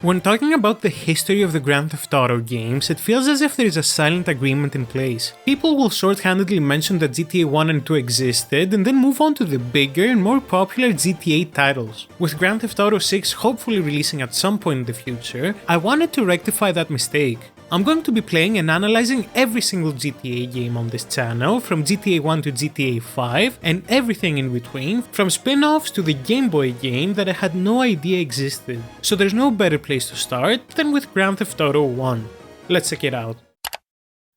When talking about the history of the Grand Theft Auto games, it feels as if there is a silent agreement in place. People will shorthandedly mention that GTA 1 and 2 existed and then move on to the bigger and more popular GTA titles. With Grand Theft Auto 6 hopefully releasing at some point in the future, I wanted to rectify that mistake. I'm going to be playing and analyzing every single GTA game on this channel, from GTA 1 to GTA 5, and everything in between, from spin-offs to the Gameboy game that I had no idea existed. So there's no better place to start than with Grand Theft Auto 1. Let's check it out.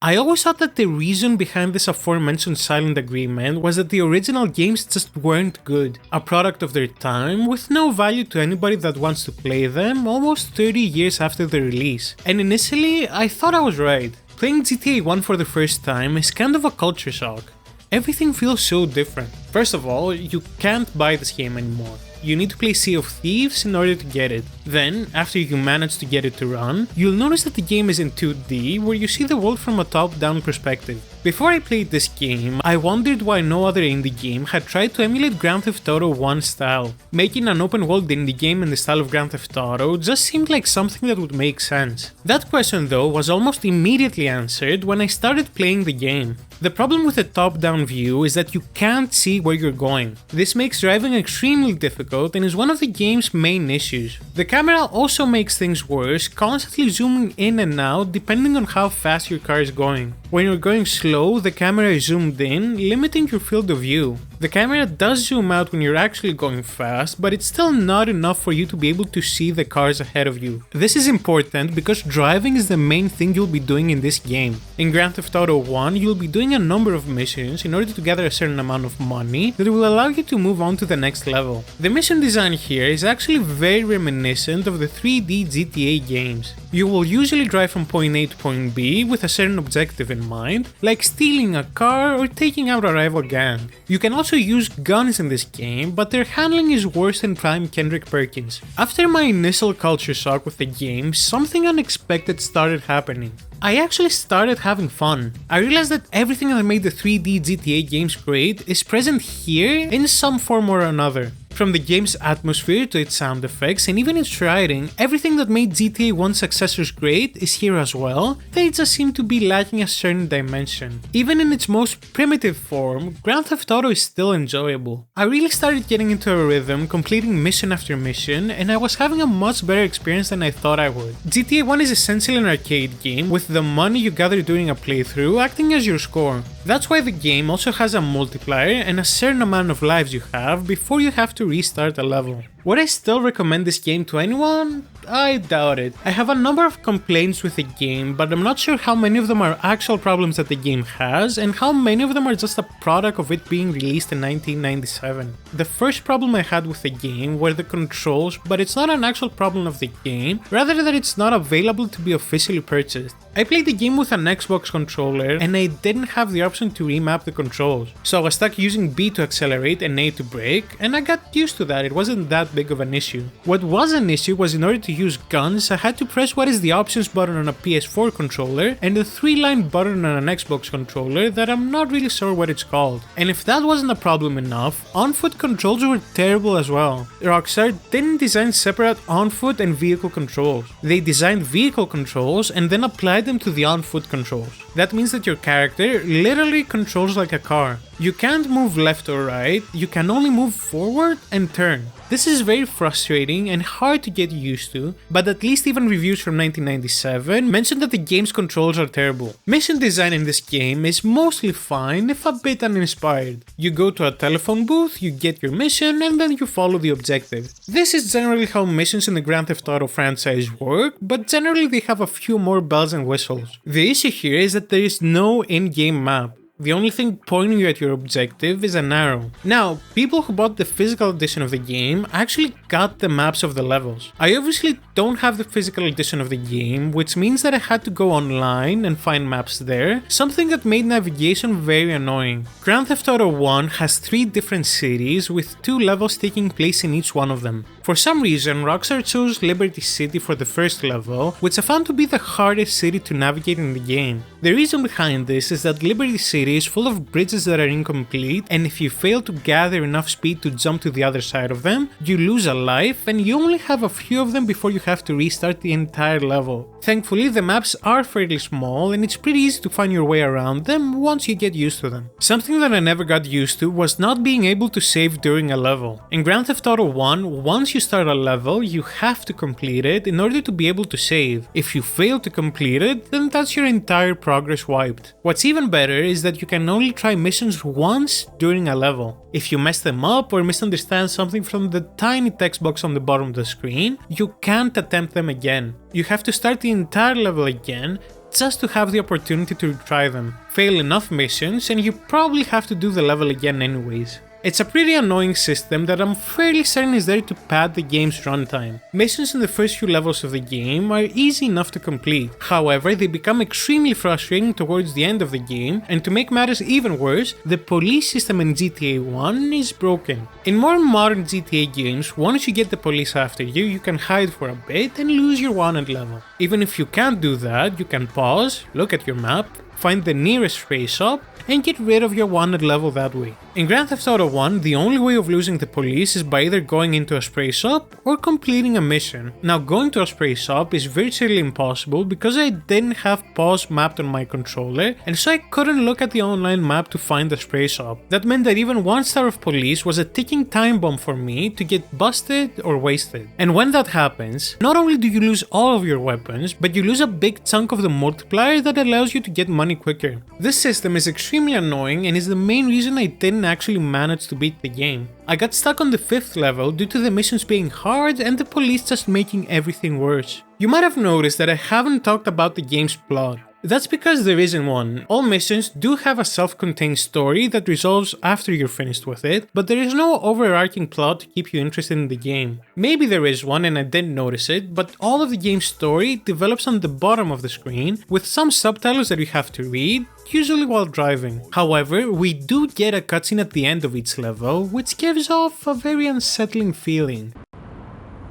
I always thought that the reason behind this aforementioned silent agreement was that the original games just weren't good, a product of their time with no value to anybody that wants to play them almost 30 years after the release. And initially, I thought I was right. Playing GTA 1 for the first time is kind of a culture shock. Everything feels so different. First of all, you can't buy this game anymore. You need to play Sea of Thieves in order to get it. Then, after you manage to get it to run, you'll notice that the game is in 2D, where you see the world from a top-down perspective. Before I played this game, I wondered why no other indie game had tried to emulate Grand Theft Auto 1 style. Making an open-world indie game in the style of Grand Theft Auto just seemed like something that would make sense. That question though was almost immediately answered when I started playing the game. The problem with the top-down view is that you can't see where you're going. This makes driving extremely difficult and is one of the game's main issues. The camera also makes things worse, constantly zooming in and out depending on how fast your car is going. When you're going slow, the camera is zoomed in, limiting your field of view. The camera does zoom out when you're actually going fast, but it's still not enough for you to be able to see the cars ahead of you. This is important because driving is the main thing you'll be doing in this game. In Grand Theft Auto 1, you'll be doing a number of missions in order to gather a certain amount of money that will allow you to move on to the next level. The mission design here is actually very reminiscent of the 3D GTA games. You will usually drive from point A to point B with a certain objective in mind, like stealing a car or taking out a rival gang. You can also use guns in this game, but their handling is worse than Prime Kendrick Perkins. After my initial culture shock with the game, something unexpected started happening. I actually started having fun. I realized that everything that made the 3D GTA games great is present here in some form or another. From the game's atmosphere to its sound effects and even its writing, everything that made GTA 1's successors great is here as well, they just seem to be lacking a certain dimension. Even in its most primitive form, Grand Theft Auto is still enjoyable. I really started getting into a rhythm, completing mission after mission, and I was having a much better experience than I thought I would. GTA 1 is essentially an arcade game, with the money you gather during a playthrough acting as your score. That's why the game also has a multiplier and a certain amount of lives you have before you have to restart a level. Would I still recommend this game to anyone? I doubt it. I have a number of complaints with the game, but I'm not sure how many of them are actual problems that the game has and how many of them are just a product of it being released in 1997. The first problem I had with the game were the controls, but it's not an actual problem of the game, rather that it's not available to be officially purchased. I played the game with an Xbox controller and I didn't have the option to remap the controls, so I was stuck using B to accelerate and A to brake, and I got used to that. It wasn't that big of an issue. What was an issue was in order to use guns, I had to press what is the options button on a PS4 controller and the 3-line button on an Xbox controller that I'm not really sure what it's called. And if that wasn't a problem enough, on-foot controls were terrible as well. Rockstar didn't design separate on-foot and vehicle controls. They designed vehicle controls and then applied them to the on-foot controls. That means that your character literally controls like a car. You can't move left or right, you can only move forward and turn. This is very frustrating and hard to get used to, but at least even reviews from 1997 mentioned that the game's controls are terrible. Mission design in this game is mostly fine, if a bit uninspired. You go to a telephone booth, you get your mission, and then you follow the objective. This is generally how missions in the Grand Theft Auto franchise work, but generally they have a few more bells and whistles. The issue here is that there is no in-game map. The only thing pointing you at your objective is an arrow. Now, people who bought the physical edition of the game actually got the maps of the levels. I obviously don't have the physical edition of the game, which means that I had to go online and find maps there, something that made navigation very annoying. Grand Theft Auto 1 has 3 different cities with 2 levels taking place in each one of them. For some reason, Rockstar chose Liberty City for the first level, which I found to be the hardest city to navigate in the game. The reason behind this is that Liberty City area is full of bridges that are incomplete, and if you fail to gather enough speed to jump to the other side of them, you lose a life and you only have a few of them before you have to restart the entire level. Thankfully, the maps are fairly small and it's pretty easy to find your way around them once you get used to them. Something that I never got used to was not being able to save during a level. In Grand Theft Auto 1, once you start a level, you have to complete it in order to be able to save. If you fail to complete it, then that's your entire progress wiped. What's even better is that you can only try missions once during a level. If you mess them up or misunderstand something from the tiny text box on the bottom of the screen, you can't attempt them again. You have to start the entire level again just to have the opportunity to retry them. Fail enough missions and you probably have to do the level again anyways. It's a pretty annoying system that I'm fairly certain is there to pad the game's runtime. Missions in the first few levels of the game are easy enough to complete, however they become extremely frustrating towards the end of the game, and to make matters even worse, the police system in GTA 1 is broken. In more modern GTA games, once you get the police after you, you can hide for a bit and lose your wanted level. Even if you can't do that, you can pause, look at your map, find the nearest spray shop, and get rid of your wanted level that way. In Grand Theft Auto 1, the only way of losing the police is by either going into a spray shop or completing a mission. Now, going to a spray shop is virtually impossible because I didn't have pause mapped on my controller, and so I couldn't look at the online map to find the spray shop. That meant that even one star of police was a ticking time bomb for me to get busted or wasted. And when that happens, not only do you lose all of your weapons, but you lose a big chunk of the multiplier that allows you to get money quicker. This system is extremely annoying and is the main reason I didn't actually manage to beat the game. I got stuck on the 5th level due to the missions being hard and the police just making everything worse. You might have noticed that I haven't talked about the game's plot. That's because there isn't one. All missions do have a self-contained story that resolves after you're finished with it, but there is no overarching plot to keep you interested in the game. Maybe there is one and I didn't notice it, but all of the game's story develops on the bottom of the screen, with some subtitles that you have to read, usually while driving. However, we do get a cutscene at the end of each level, which gives off a very unsettling feeling.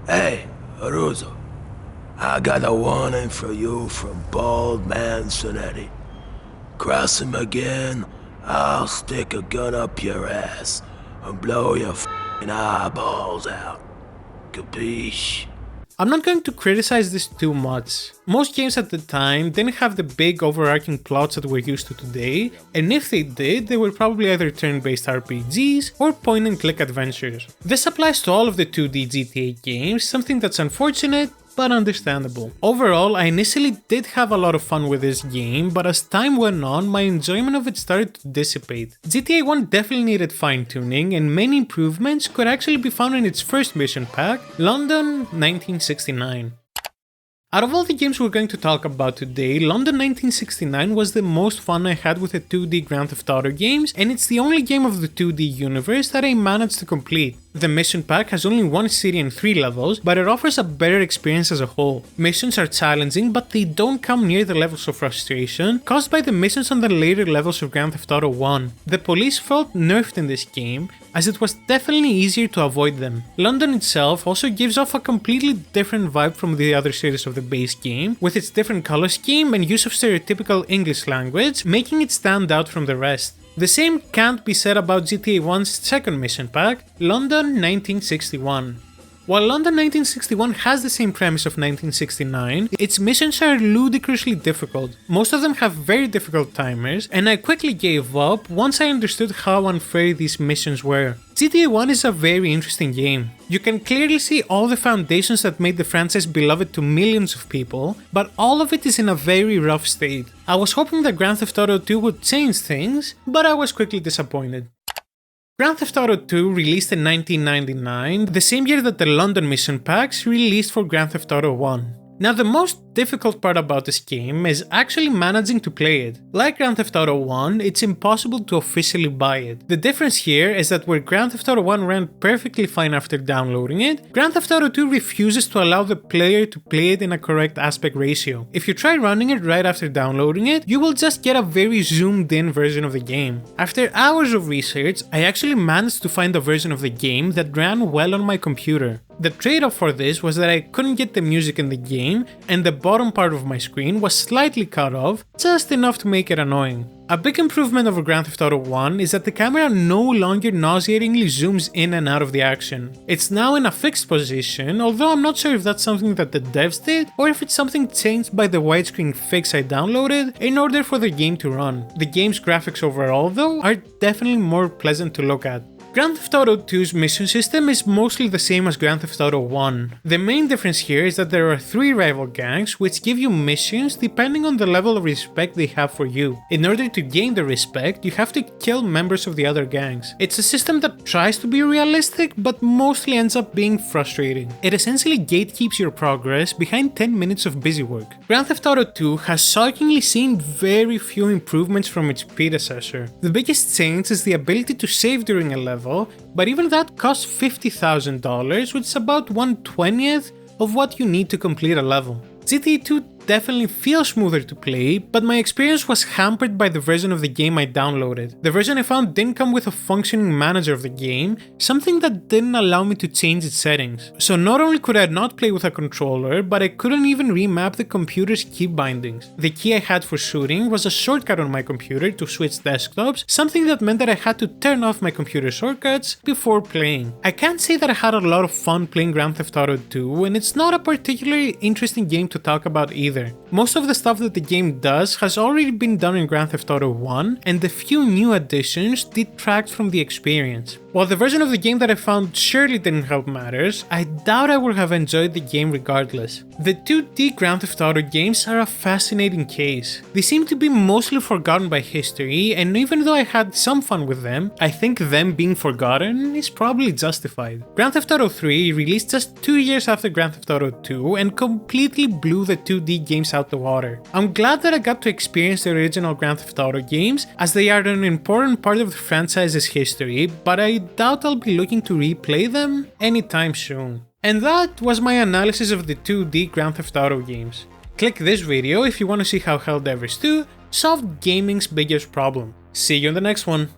Hey, Aruzo. I got a warning for you from Bald Man Sonetti. Cross him again, I'll stick a gun up your ass and blow your f***ing eyeballs out. Capiche? I'm not going to criticize this too much. Most games at the time didn't have the big overarching plots that we're used to today, and if they did, they were probably either turn-based RPGs or point-and-click adventures. This applies to all of the 2D GTA games, something that's unfortunate, but understandable. Overall, I initially did have a lot of fun with this game, but as time went on, my enjoyment of it started to dissipate. GTA 1 definitely needed fine-tuning, and many improvements could actually be found in its first mission pack, London 1969. Out of all the games we're going to talk about today, London 1969 was the most fun I had with the 2D Grand Theft Auto games, and it's the only game of the 2D universe that I managed to complete. The mission pack has only one city and 3 levels, but it offers a better experience as a whole. Missions are challenging, but they don't come near the levels of frustration caused by the missions on the later levels of Grand Theft Auto 1. The police felt nerfed in this game, as it was definitely easier to avoid them. London itself also gives off a completely different vibe from the other cities of the base game, with its different color scheme and use of stereotypical English language, making it stand out from the rest. The same can't be said about GTA 1's second mission pack, London 1961. While London 1961 has the same premise of 1969, its missions are ludicrously difficult. Most of them have very difficult timers, and I quickly gave up once I understood how unfair these missions were. GTA 1 is a very interesting game. You can clearly see all the foundations that made the franchise beloved to millions of people, but all of it is in a very rough state. I was hoping that Grand Theft Auto 2 would change things, but I was quickly disappointed. Grand Theft Auto 2 released in 1999, the same year that the London mission packs released for Grand Theft Auto 1. Now, the most difficult part about this game is actually managing to play it. Like Grand Theft Auto 1, it's impossible to officially buy it. The difference here is that where Grand Theft Auto 1 ran perfectly fine after downloading it, Grand Theft Auto 2 refuses to allow the player to play it in a correct aspect ratio. If you try running it right after downloading it, you will just get a very zoomed in version of the game. After hours of research, I actually managed to find a version of the game that ran well on my computer. The trade-off for this was that I couldn't get the music in the game, and the bottom part of my screen was slightly cut off, just enough to make it annoying. A big improvement over Grand Theft Auto 1 is that the camera no longer nauseatingly zooms in and out of the action. It's now in a fixed position, although I'm not sure if that's something that the devs did or if it's something changed by the widescreen fix I downloaded in order for the game to run. The game's graphics overall though are definitely more pleasant to look at. Grand Theft Auto 2's mission system is mostly the same as Grand Theft Auto 1. The main difference here is that there are 3 rival gangs which give you missions depending on the level of respect they have for you. In order to gain the respect, you have to kill members of the other gangs. It's a system that tries to be realistic but mostly ends up being frustrating. It essentially gatekeeps your progress behind 10 minutes of busy work. Grand Theft Auto 2 has shockingly seen very few improvements from its predecessor. The biggest change is the ability to save during a level, but even that costs $50,000, which is about 1/20th of what you need to complete a level. GTA 2 definitely feels smoother to play, but my experience was hampered by the version of the game I downloaded. The version I found didn't come with a functioning manager of the game, something that didn't allow me to change its settings. So not only could I not play with a controller, but I couldn't even remap the computer's key bindings. The key I had for shooting was a shortcut on my computer to switch desktops, something that meant that I had to turn off my computer shortcuts before playing. I can't say that I had a lot of fun playing Grand Theft Auto 2, and it's not a particularly interesting game to talk about either. Most of the stuff that the game does has already been done in Grand Theft Auto 1, and the few new additions detract from the experience. While the version of the game that I found surely didn't help matters, I doubt I would have enjoyed the game regardless. The 2D Grand Theft Auto games are a fascinating case. They seem to be mostly forgotten by history, and even though I had some fun with them, I think them being forgotten is probably justified. Grand Theft Auto 3 released just 2 years after Grand Theft Auto 2 and completely blew the 2D games out the water. I'm glad that I got to experience the original Grand Theft Auto games, as they are an important part of the franchise's history, but I doubt I'll be looking to replay them anytime soon. And that was my analysis of the 2D Grand Theft Auto games. Click this video if you want to see how Helldivers 2 solved gaming's biggest problem. See you in the next one.